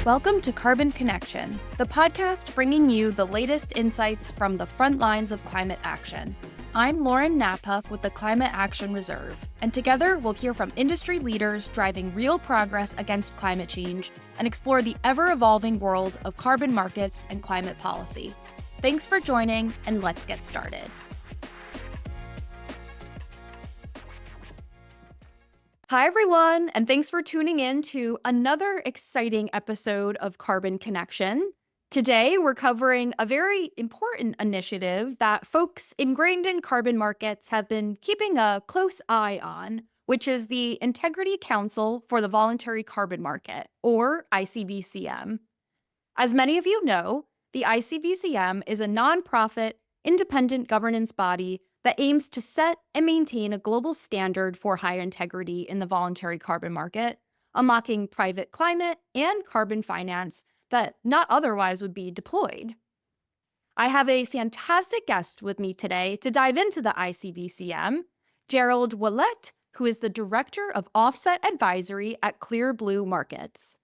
Welcome to Carbon Connection, the podcast bringing you the latest insights from the front lines of climate action. I'm Lauren Napuck with the Climate Action Reserve, and together we'll hear from industry leaders driving real progress against climate change and explore the ever-evolving world of carbon markets and climate policy. Thanks for joining, and let's get started. Hi, everyone, and thanks for tuning in to another exciting episode of Carbon Connection. Today, we're covering a very important initiative that folks ingrained in carbon markets have been keeping a close eye on, which is the Integrity Council for the Voluntary Carbon Market, or ICVCM. As many of you know, the ICVCM is a nonprofit, independent governance body that aims to set and maintain a global standard for high integrity in the voluntary carbon market, unlocking private climate and carbon finance that not otherwise would be deployed. I have a fantastic guest with me today to dive into the ICVCM, Gerald Ouellette, who is the Director of Offset Advisory at ClearBlue Markets.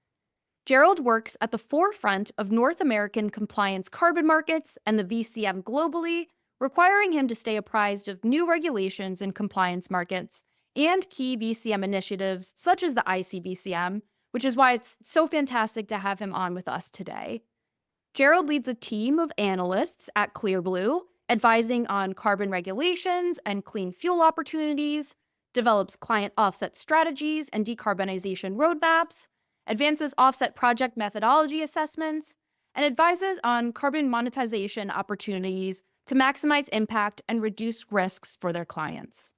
Gerald works at the forefront of North American compliance carbon markets and the VCM globally, requiring him to stay apprised of new regulations in compliance markets and key VCM initiatives such as the ICVCM, which is why it's so fantastic to have him on with us today. Gerald leads a team of analysts at ClearBlue, advising on carbon regulations and clean fuel opportunities, develops client offset strategies and decarbonization roadmaps, advances offset project methodology assessments, and advises on carbon monetization opportunities to maximize impact and reduce risks for their clients.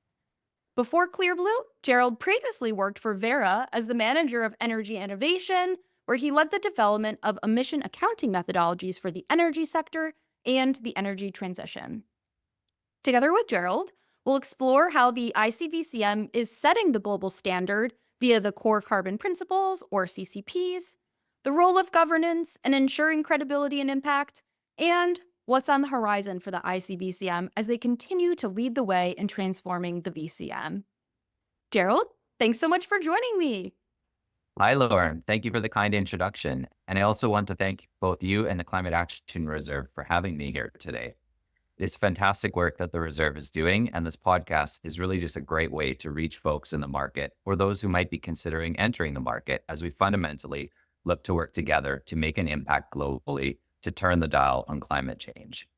Before ClearBlue, Gerald previously worked for Verra as the manager of energy innovation, where he led the development of emission accounting methodologies for the energy sector and the energy transition. Together with Gerald, we'll explore how the ICVCM is setting the global standard via the Core Carbon Principles, or CCPs, the role of governance in ensuring credibility and impact, and what's on the horizon for the ICVCM as they continue to lead the way in transforming the VCM. Gerald, thanks so much for joining me. Hi, Lauren. Thank you for the kind introduction. And I also want to thank both you and the Climate Action Reserve for having me here today. It's fantastic work that the Reserve is doing, and this podcast is really just a great way to reach folks in the market or those who might be considering entering the market as we fundamentally look to work together to make an impact globally to turn the dial on climate change.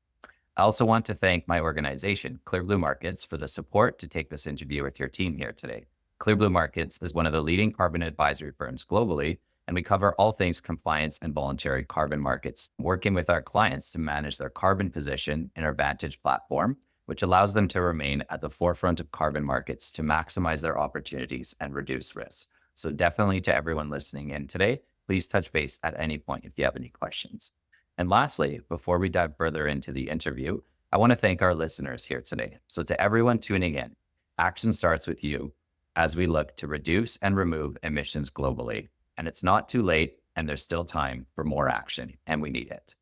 I also want to thank my organization, ClearBlue Markets, for the support to take this interview with your team here today. ClearBlue Markets is one of the leading carbon advisory firms globally, and we cover all things compliance and voluntary carbon markets, working with our clients to manage their carbon position in our Vantage platform, which allows them to remain at the forefront of carbon markets to maximize their opportunities and reduce risks. So definitely to everyone listening in today, please touch base at any point if you have any questions. And lastly, before we dive further into the interview, I want to thank our listeners here today. So to everyone tuning in, action starts with you as we look to reduce and remove emissions globally. And it's not too late, and there's still time for more action, and we need it.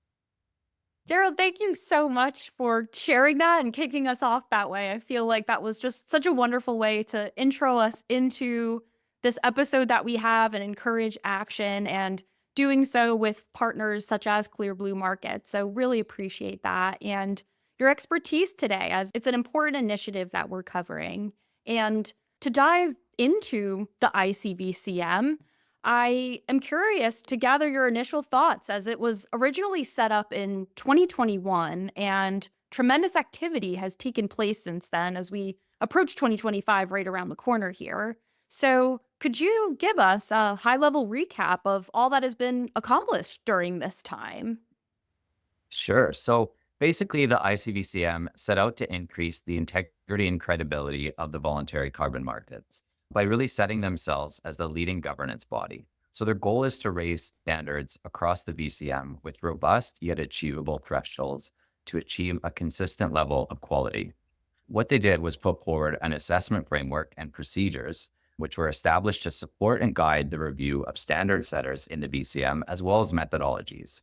Gerald, thank you so much for sharing that and kicking us off that way. I feel like that was just such a wonderful way to intro us into this episode that we have and encourage action, and doing so with partners such as ClearBlue Markets. So really appreciate that and your expertise today, as it's an important initiative that we're covering. And to dive into the ICVCM, I am curious to gather your initial thoughts, as it was originally set up in 2021 and tremendous activity has taken place since then as we approach 2025 right around the corner here. So could you give us a high-level recap of all that has been accomplished during this time? Sure. So basically, the ICVCM set out to increase the integrity and credibility of the voluntary carbon markets by really setting themselves as the leading governance body. So their goal is to raise standards across the VCM with robust yet achievable thresholds to achieve a consistent level of quality. What they did was put forward an assessment framework and procedures which were established to support and guide the review of standard setters in the VCM, as well as methodologies.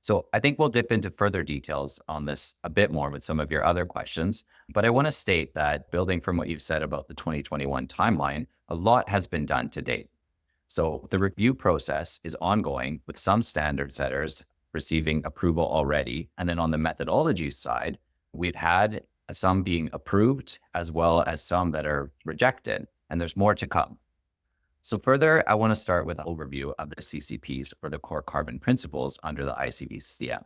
So I think we'll dip into further details on this a bit more with some of your other questions, but I want to state that building from what you've said about the 2021 timeline, a lot has been done to date. So the review process is ongoing with some standard setters receiving approval already. And then on the methodology side, we've had some being approved as well as some that are rejected, and there's more to come. So further, I want to start with an overview of the CCPs, or the core carbon principles under the ICVCM.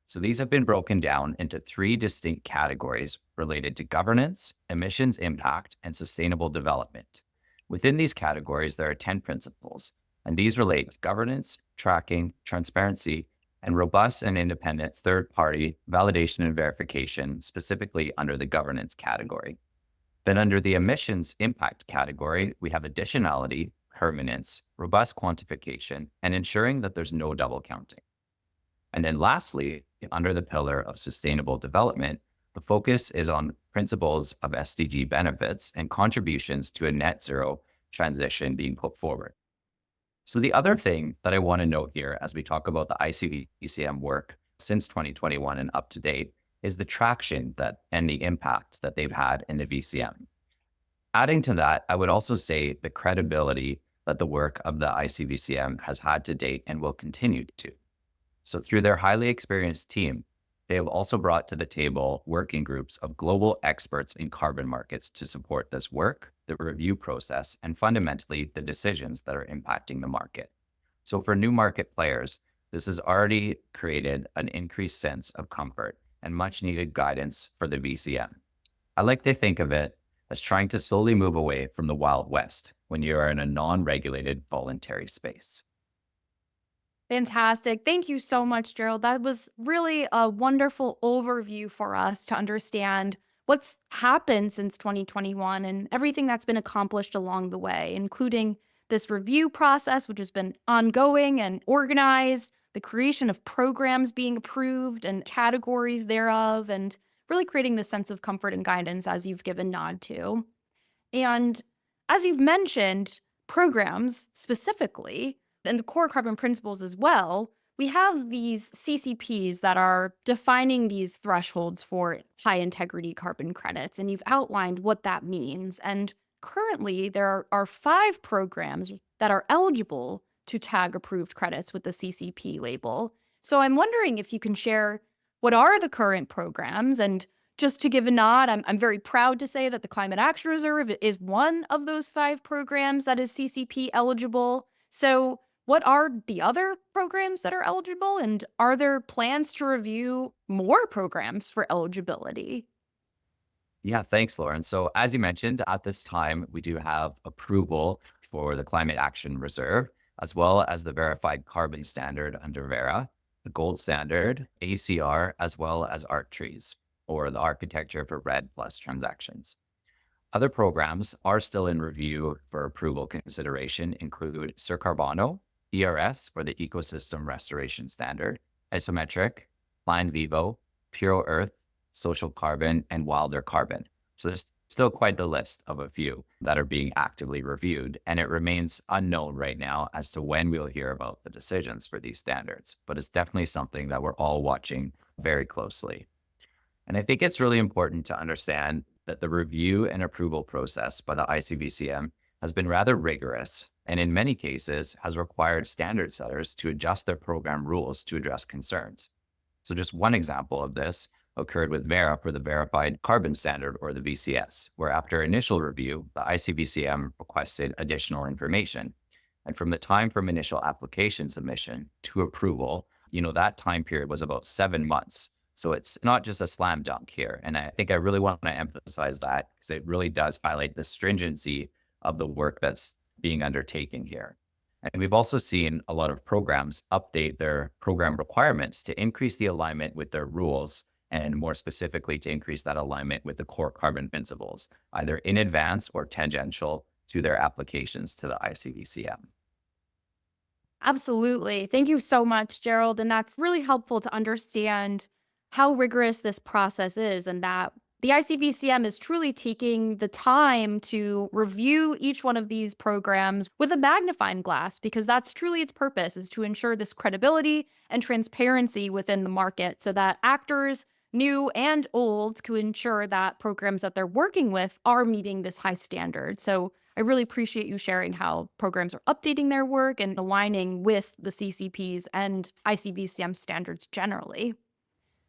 So these have been broken down into three distinct categories related to governance, emissions impact, and sustainable development. Within these categories, there are 10 principles, and these relate to governance, tracking, transparency, and robust and independent third-party validation and verification, specifically under the governance category. Then under the emissions impact category, we have additionality, permanence, robust quantification, and ensuring that there's no double counting. And then lastly, under the pillar of sustainable development, the focus is on principles of SDG benefits and contributions to a net zero transition being put forward. So the other thing that I want to note here as we talk about the ICVCM work since 2021 and up to date is the traction and the impact that they've had in the VCM. Adding to that, I would also say the credibility that the work of the ICVCM has had to date and will continue to. So through their highly experienced team, they have also brought to the table working groups of global experts in carbon markets to support this work, the review process, and fundamentally the decisions that are impacting the market. So for new market players, this has already created an increased sense of comfort and much needed guidance for the VCM. I like to think of it as trying to slowly move away from the Wild West when you are in a non-regulated voluntary space. Fantastic. Thank you so much, Gerald. That was really a wonderful overview for us to understand what's happened since 2021 and everything that's been accomplished along the way, including this review process, which has been ongoing and organized, the creation of programs being approved and categories thereof, and really creating this sense of comfort and guidance as you've given nod to. And as you've mentioned, programs specifically, and the core carbon principles as well, we have these CCPs that are defining these thresholds for high integrity carbon credits. And you've outlined what that means. And currently, there are 5 programs that are eligible to tag approved credits with the CCP label. So I'm wondering if you can share what are the current programs. And just to give a nod, I'm very proud to say that the Climate Action Reserve is one of those 5 programs that is CCP eligible. So what are the other programs that are eligible? And are there plans to review more programs for eligibility? Yeah, thanks, Lauren. So as you mentioned, at this time, we do have approval for the Climate Action Reserve, as well as the Verified Carbon Standard under Verra, the Gold Standard, ACR, as well as ArcTrees, or the Architecture for REDD+ transactions. Other programs are still in review for approval consideration include Circarbano, ERS, or the Ecosystem Restoration Standard, Isometric, Line Vivo, Pure Earth, Social Carbon, and Wilder Carbon. So there's still quite the list of a few that are being actively reviewed, and it remains unknown right now as to when we'll hear about the decisions for these standards. But it's definitely something that we're all watching very closely. And I think it's really important to understand that the review and approval process by the ICVCM has been rather rigorous, and in many cases has required standard setters to adjust their program rules to address concerns. So just one example of this occurred with Verra for the Verified Carbon Standard, or the VCS, where after initial review, the ICVCM requested additional information. And from the time from initial application submission to approval, that time period was about 7 months. So it's not just a slam dunk here. And I think I really want to emphasize that because it really does highlight the stringency of the work that's being undertaken here. And we've also seen a lot of programs update their program requirements to increase the alignment with their rules, and more specifically to increase that alignment with the core carbon principles, either in advance or tangential to their applications to the ICVCM. Absolutely. Thank you so much, Gerald. And that's really helpful to understand how rigorous this process is, and that the ICVCM is truly taking the time to review each one of these programs with a magnifying glass, because that's truly its purpose, is to ensure this credibility and transparency within the market so that actors, new and old, can ensure that programs that they're working with are meeting this high standard. So I really appreciate you sharing how programs are updating their work and aligning with the CCPs and ICVCM standards generally.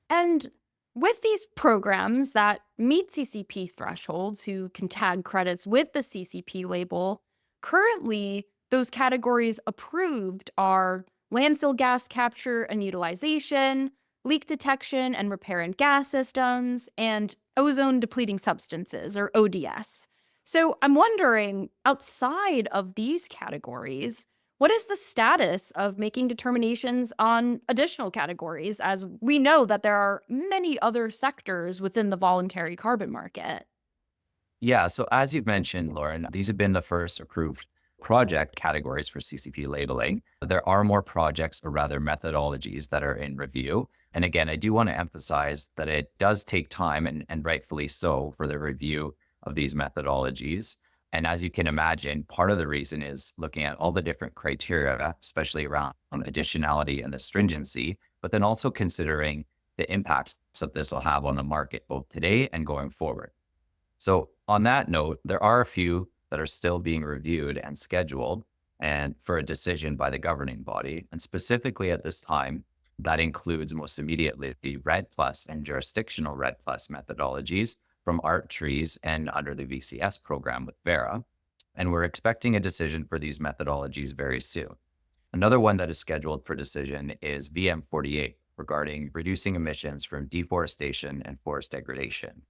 And with these programs that meet CCP thresholds who can tag credits with the CCP label, currently those categories approved are landfill gas capture and utilization, leak detection and repair and gas systems, and ozone depleting substances, or ODS. So I'm wondering, outside of these categories, what is the status of making determinations on additional categories, as we know that there are many other sectors within the voluntary carbon market? Yeah, so as you've mentioned, Lauren, these have been the first approved project categories for CCP labeling. There are more projects, or rather methodologies, that are in review. And again, I do want to emphasize that it does take time, and rightfully so, for the review of these methodologies. And as you can imagine, part of the reason is looking at all the different criteria, especially around additionality and the stringency, but then also considering the impacts that this will have on the market, both today and going forward. So on that note, there are a few that are still being reviewed and scheduled and for a decision by the governing body. And specifically at this time, that includes most immediately the RED Plus and jurisdictional RED Plus methodologies from ART trees and under the VCS program with Vera. And we're expecting a decision for these methodologies very soon. Another one that is scheduled for decision is VM48 regarding reducing emissions from deforestation and forest degradation.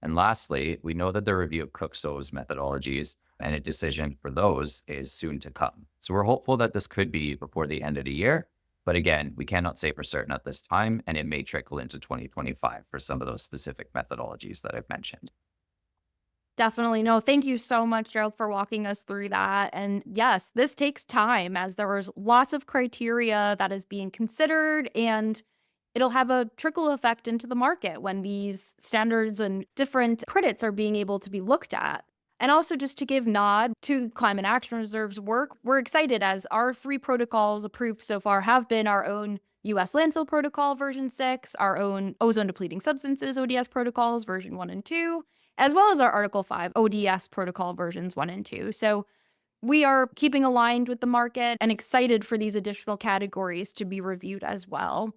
And lastly, we know that the review of Cook Stove's methodologies and a decision for those is soon to come. So we're hopeful that this could be before the end of the year. But again, we cannot say for certain at this time, and it may trickle into 2025 for some of those specific methodologies that I've mentioned. Definitely. No, thank you so much, Gerald, for walking us through that. And yes, this takes time as there was lots of criteria that is being considered, and it'll have a trickle effect into the market when these standards and different credits are being able to be looked at. And also, just to give nod to Climate Action Reserve's work, we're excited as our 3 protocols approved so far have been our own US landfill protocol version 6, our own ozone depleting substances ODS protocols version 1 and 2, as well as our Article 5 ODS protocol versions 1 and 2. So we are keeping aligned with the market and excited for these additional categories to be reviewed as well.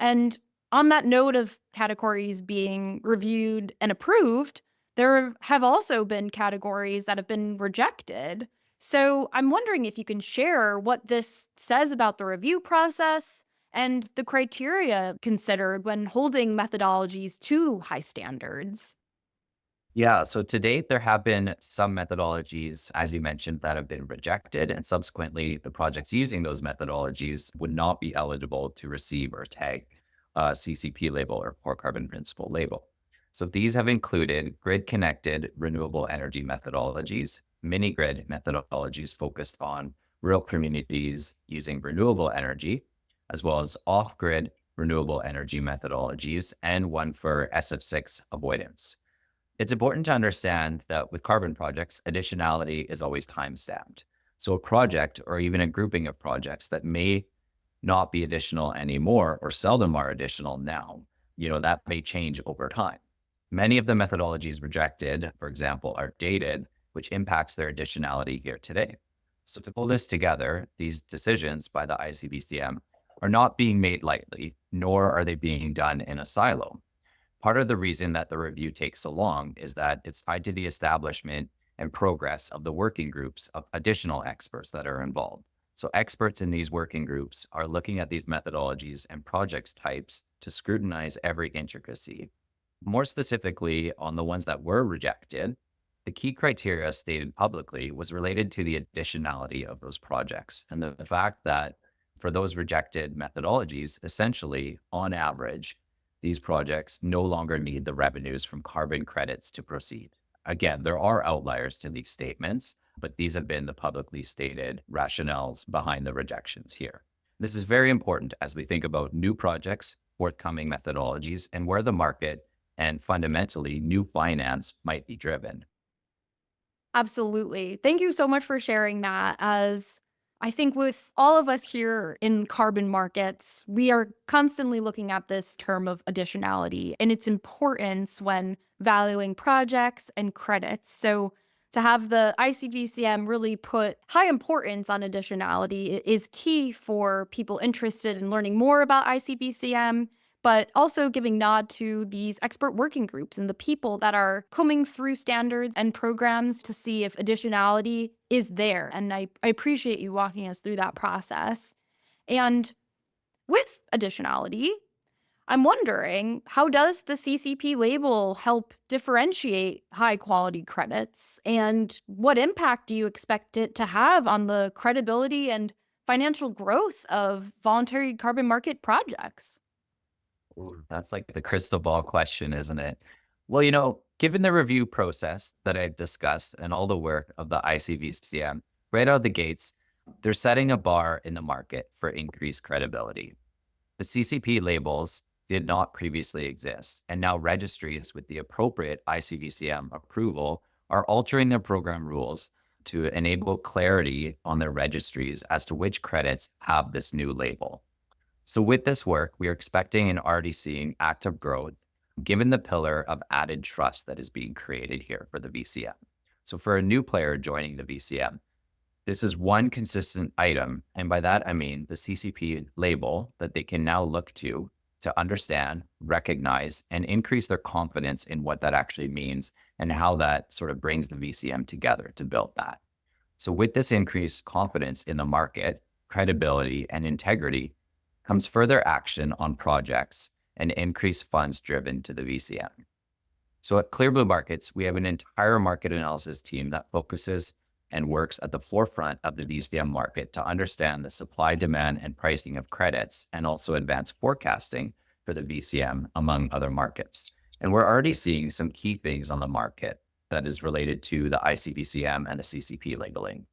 And on that note of categories being reviewed and approved, there have also been categories that have been rejected. So I'm wondering if you can share what this says about the review process and the criteria considered when holding methodologies to high standards. Yeah, so to date, there have been some methodologies, as you mentioned, that have been rejected, and subsequently, the projects using those methodologies would not be eligible to receive or tag a CCP label or core carbon principle label. So these have included grid-connected renewable energy methodologies, mini-grid methodologies focused on rural communities using renewable energy, as well as off-grid renewable energy methodologies, and one for SF6 avoidance. It's important to understand that with carbon projects, additionality is always time stamped. So a project or even a grouping of projects that may not be additional anymore or seldom are additional now, that may change over time. Many of the methodologies rejected, for example, are dated, which impacts their additionality here today. So to pull this together, these decisions by the ICVCM are not being made lightly, nor are they being done in a silo. Part of the reason that the review takes so long is that it's tied to the establishment and progress of the working groups of additional experts that are involved. So experts in these working groups are looking at these methodologies and projects types to scrutinize every intricacy. More specifically, on the ones that were rejected, the key criteria stated publicly was related to the additionality of those projects and the fact that for those rejected methodologies, essentially, on average, these projects no longer need the revenues from carbon credits to proceed. Again, there are outliers to these statements, but these have been the publicly stated rationales behind the rejections here. This is very important as we think about new projects, forthcoming methodologies, and where the market and fundamentally new finance might be driven. Absolutely. Thank you so much for sharing that. As I think with all of us here in carbon markets, we are constantly looking at this term of additionality and its importance when valuing projects and credits. So to have the ICVCM really put high importance on additionality is key for people interested in learning more about ICVCM, but also giving nod to these expert working groups and the people that are combing through standards and programs to see if additionality is there. And I appreciate you walking us through that process. And with additionality, I'm wondering, how does the CCP label help differentiate high quality credits? And what impact do you expect it to have on the credibility and financial growth of voluntary carbon market projects? Ooh, that's like the crystal ball question, isn't it? Well, given the review process that I've discussed and all the work of the ICVCM, right out of the gates, they're setting a bar in the market for increased credibility. The CCP labels did not previously exist, and now registries with the appropriate ICVCM approval are altering their program rules to enable clarity on their registries as to which credits have this new label. So with this work, we are expecting and already seeing active growth given the pillar of added trust that is being created here for the VCM. So for a new player joining the VCM, this is one consistent item. And by that, I mean the CCP label that they can now look to understand, recognize, and increase their confidence in what that actually means and how that sort of brings the VCM together to build that. So with this increased confidence in the market, credibility, and integrity comes further action on projects and increased funds driven to the VCM. So at ClearBlue Markets, we have an entire market analysis team that focuses and works at the forefront of the VCM market to understand the supply, demand, and pricing of credits, and also advanced forecasting for the VCM, among other markets. And we're already seeing some key things on the market that is related to the ICVCM and the CCP labeling.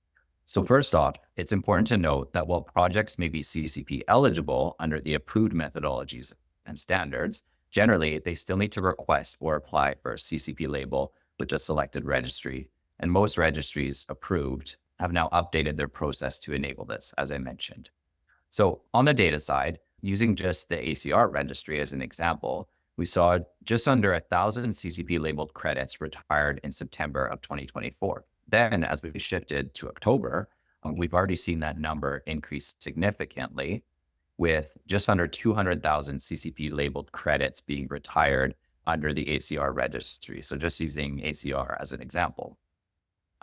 So first off, it's important to note that while projects may be CCP eligible under the approved methodologies and standards, generally, they still need to request or apply for a CCP label with a selected registry. And most registries approved have now updated their process to enable this, as I mentioned. So on the data side, using just the ACR registry as an example, we saw just under 1,000 CCP labeled credits retired in September of 2024. Then as we shifted to October, we've already seen that number increase significantly with just under 200,000 CCP labeled credits being retired under the ACR registry. So just using ACR as an example.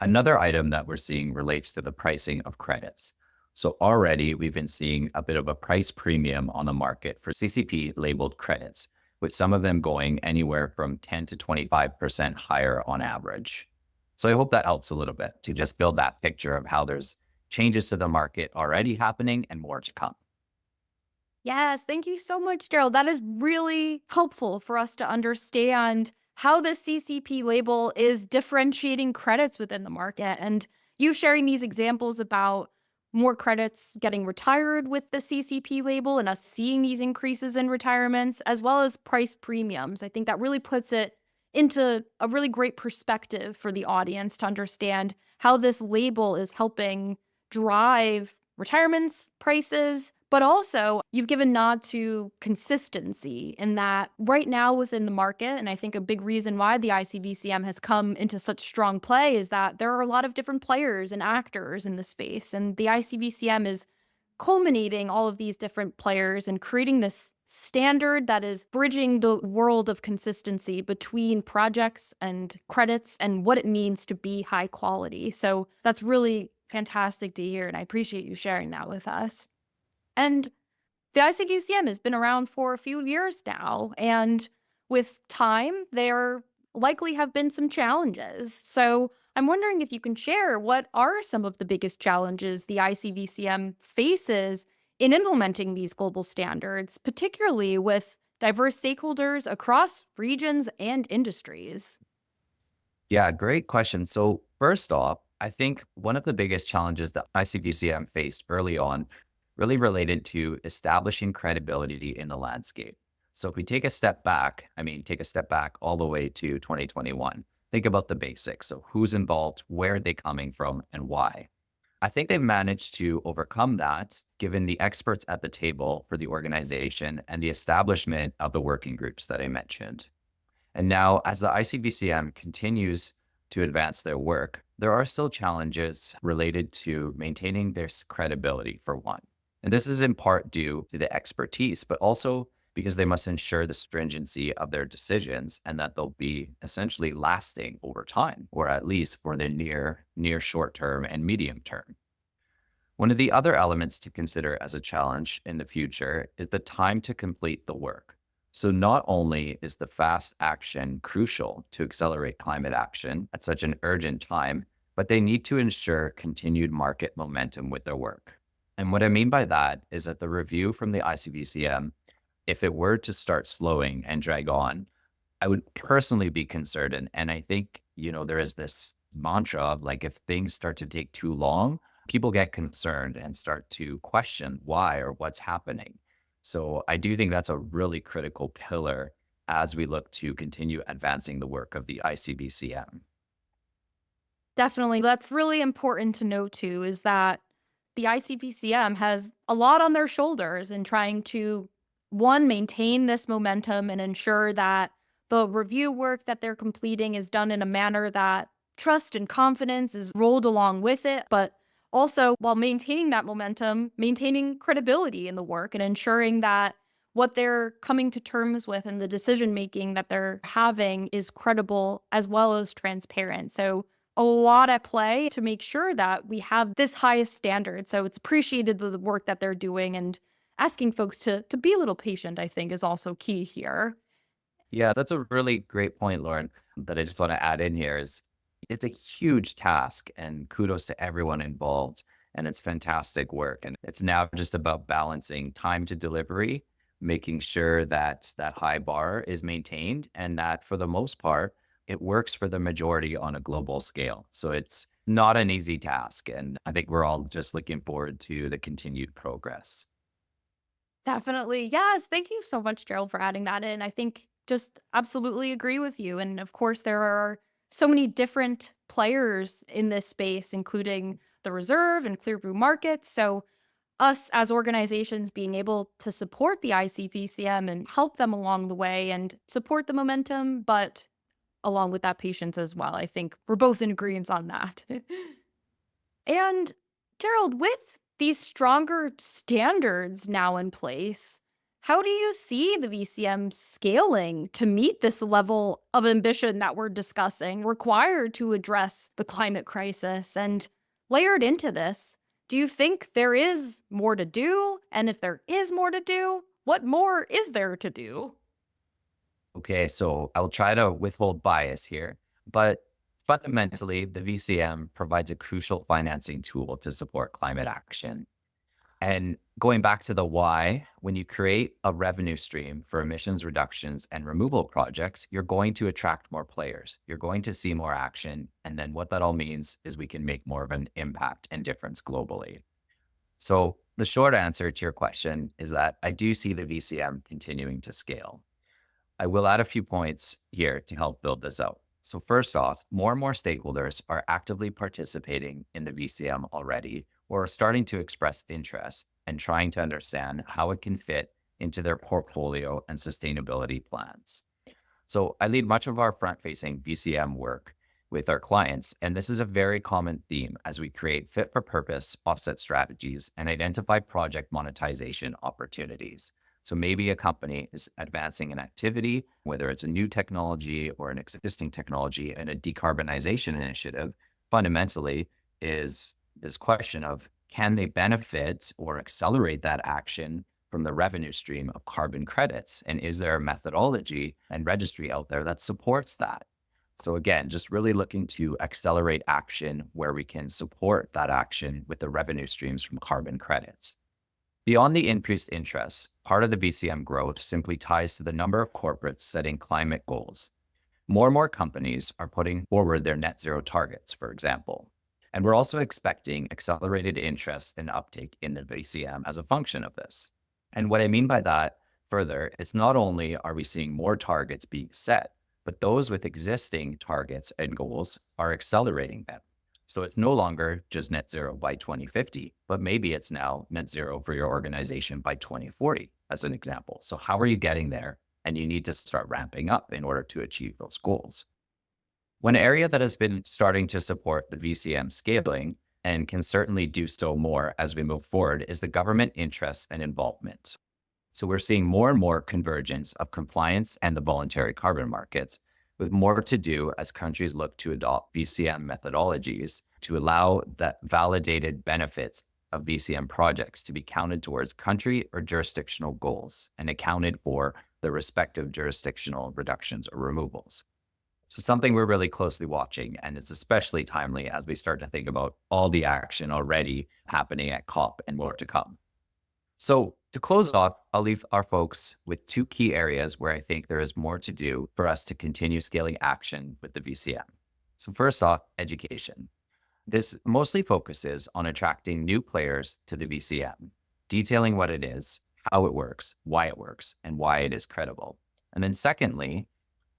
Another item that we're seeing relates to the pricing of credits. So already we've been seeing a bit of a price premium on the market for CCP labeled credits, with some of them going anywhere from 10 to 25% higher on average. So I hope that helps a little bit to just build that picture of how there's changes to the market already happening and more to come. Yes, thank you so much, Gerald. That is really helpful for us to understand how the CCP label is differentiating credits within the market. And you sharing these examples about more credits getting retired with the CCP label and us seeing these increases in retirements, as well as price premiums. I think that really puts it into a really great perspective for the audience to understand how this label is helping drive retirements, prices, but also you've given nod to consistency in that right now within the market. And I think a big reason why the ICVCM has come into such strong play is that there are a lot of different players and actors in the space. And the ICVCM is culminating all of these different players and creating this standard that is bridging the world of consistency between projects and credits and what it means to be high quality. So that's really fantastic to hear. And I appreciate you sharing that with us. And the ICVCM has been around for a few years now, and with time, there likely have been some challenges. So I'm wondering if you can share what are some of the biggest challenges the ICVCM faces in implementing these global standards, particularly with diverse stakeholders across regions and industries. Yeah, great question. So first off, I think one of the biggest challenges that ICVCM faced early on really related to establishing credibility in the landscape. So if we take a step back, take a step back all the way to 2021, think about the basics. So who's involved, where are they coming from, and why? I think they've managed to overcome that given the experts at the table for the organization and the establishment of the working groups that I mentioned. And now as the ICVCM continues to advance their work, there are still challenges related to maintaining their credibility, for one. And this is in part due to the expertise, but also because they must ensure the stringency of their decisions and that they'll be essentially lasting over time, or at least for the near short term and medium term. One of the other elements to consider as a challenge in the future is the time to complete the work. So, not only is the fast action crucial to accelerate climate action at such an urgent time, but they need to ensure continued market momentum with their work. And what I mean by that is that the review from the ICVCM, if it were to start slowing and drag on, I would personally be concerned. And I think, there is this mantra of like, if things start to take too long, people get concerned and start to question why or what's happening. So I do think that's a really critical pillar as we look to continue advancing the work of the ICVCM. Definitely. That's really important to note too, is that the ICVCM has a lot on their shoulders in trying to, one, maintain this momentum and ensure that the review work that they're completing is done in a manner that trust and confidence is rolled along with it, but also while maintaining that momentum, maintaining credibility in the work and ensuring that what they're coming to terms with and the decision making that they're having is credible as well as transparent. So a lot at play to make sure that we have this highest standard. So it's appreciated the work that they're doing, and asking folks to be a little patient, I think, is also key here. Yeah, that's a really great point, Lauren, that I just want to add in here is it's a huge task and kudos to everyone involved. And it's fantastic work. And it's now just about balancing time to delivery, making sure that that high bar is maintained and that for the most part, it works for the majority on a global scale. So it's not an easy task. And I think we're all just looking forward to the continued progress. Definitely. Yes. Thank you so much, Gerald, for adding that in. I think just absolutely agree with you. And of course, there are so many different players in this space, including the Reserve and ClearBlue Markets. So, us as organizations being able to support the ICVCM and help them along the way and support the momentum, but along with that patience as well. I think we're both in agreement on that. And Gerald, with these stronger standards now in place, how do you see the VCM scaling to meet this level of ambition that we're discussing, required to address the climate crisis? And layered into this, do you think there is more to do? And if there is more to do, what more is there to do? Okay, so I'll try to withhold bias here, but fundamentally, the VCM provides a crucial financing tool to support climate action. And going back to the why, when you create a revenue stream for emissions reductions and removal projects, you're going to attract more players. You're going to see more action. And then what that all means is we can make more of an impact and difference globally. So the short answer to your question is that I do see the VCM continuing to scale. I will add a few points here to help build this out. So first off, more and more stakeholders are actively participating in the VCM already or are starting to express interest and trying to understand how it can fit into their portfolio and sustainability plans. So I lead much of our front-facing VCM work with our clients, and this is a very common theme as we create fit-for-purpose offset strategies and identify project monetization opportunities. So maybe a company is advancing an activity, whether it's a new technology or an existing technology, and a decarbonization initiative fundamentally is this question of can they benefit or accelerate that action from the revenue stream of carbon credits? And is there a methodology and registry out there that supports that? So again, just really looking to accelerate action where we can support that action with the revenue streams from carbon credits. Beyond the increased interest, part of the BCM growth simply ties to the number of corporates setting climate goals. More and more companies are putting forward their net zero targets, for example. And we're also expecting accelerated interest and uptake in the VCM as a function of this. And what I mean by that further, it's not only are we seeing more targets being set, but those with existing targets and goals are accelerating them. So it's no longer just net zero by 2050, but maybe it's now net zero for your organization by 2040, as an example. So how are you getting there? And you need to start ramping up in order to achieve those goals. One area that has been starting to support the VCM scaling and can certainly do so more as we move forward is the government interest and involvement. So we're seeing more and more convergence of compliance and the voluntary carbon markets, with more to do as countries look to adopt VCM methodologies to allow the validated benefits of VCM projects to be counted towards country or jurisdictional goals and accounted for the respective jurisdictional reductions or removals. So something we're really closely watching, and it's especially timely as we start to think about all the action already happening at COP and more to come. So to close off, I'll leave our folks with two key areas where I think there is more to do for us to continue scaling action with the VCM. So first off, education. This mostly focuses on attracting new players to the VCM, detailing what it is, how it works, and why it is credible. And then secondly,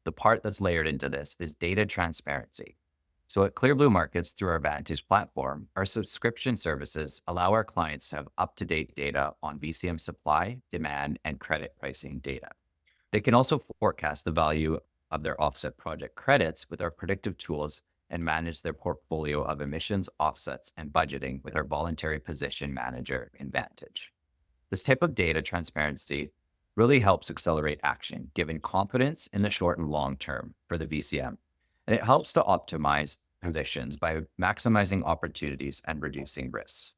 the part that's layered into this is data transparency. So at ClearBlue Markets, through our Vantage platform, our subscription services allow our clients to have up-to-date data on VCM supply, demand, and credit pricing data. They can also forecast the value of their offset project credits with our predictive tools and manage their portfolio of emissions, offsets, and budgeting with our voluntary position manager in Vantage. This type of data transparency really helps accelerate action, giving confidence in the short and long term for the VCM. And it helps to optimize positions by maximizing opportunities and reducing risks.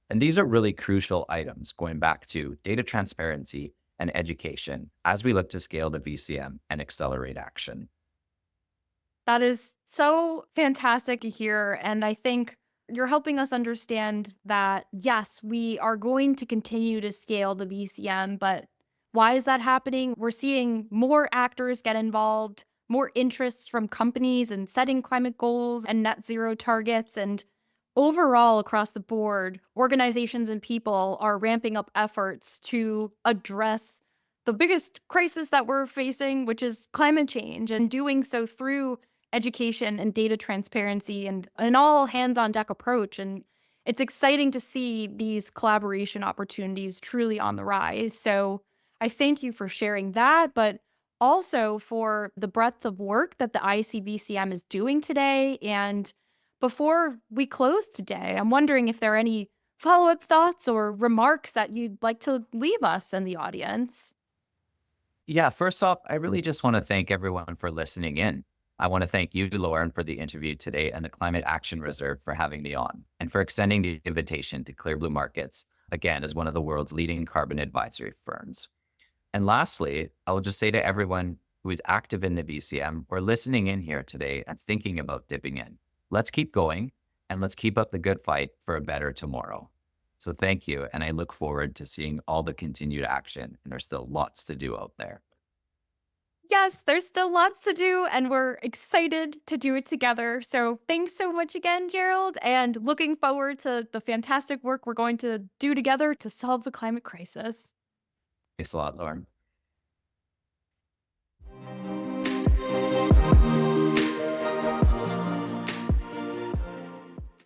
And these are really crucial items going back to data transparency and education as we look to scale the VCM and accelerate action. That is so fantastic to hear. And I think you're helping us understand that, yes, we are going to continue to scale the VCM, but why is that happening? We're seeing more actors get involved, more interests from companies in setting climate goals and net zero targets. And overall, across the board, organizations and people are ramping up efforts to address the biggest crisis that we're facing, which is climate change, and doing so through education and data transparency and an all hands on deck approach. And it's exciting to see these collaboration opportunities truly on the rise. So I thank you for sharing that, but also for the breadth of work that the ICVCM is doing today. And before we close today, I'm wondering if there are any follow up thoughts or remarks that you'd like to leave us and the audience. Yeah, first off, I really just want to thank everyone for listening in. I want to thank you, Lauren, for the interview today and the Climate Action Reserve for having me on and for extending the invitation to ClearBlue Markets, again, as one of the world's leading carbon advisory firms. And lastly, I will just say to everyone who is active in the VCM or listening in here today and thinking about dipping in, let's keep going and let's keep up the good fight for a better tomorrow. So thank you. And I look forward to seeing all the continued action. And there's still lots to do out there. Yes, there's still lots to do, and we're excited to do it together. So thanks so much again, Gerald, and looking forward to the fantastic work we're going to do together to solve the climate crisis. Thanks a lot, Lauren.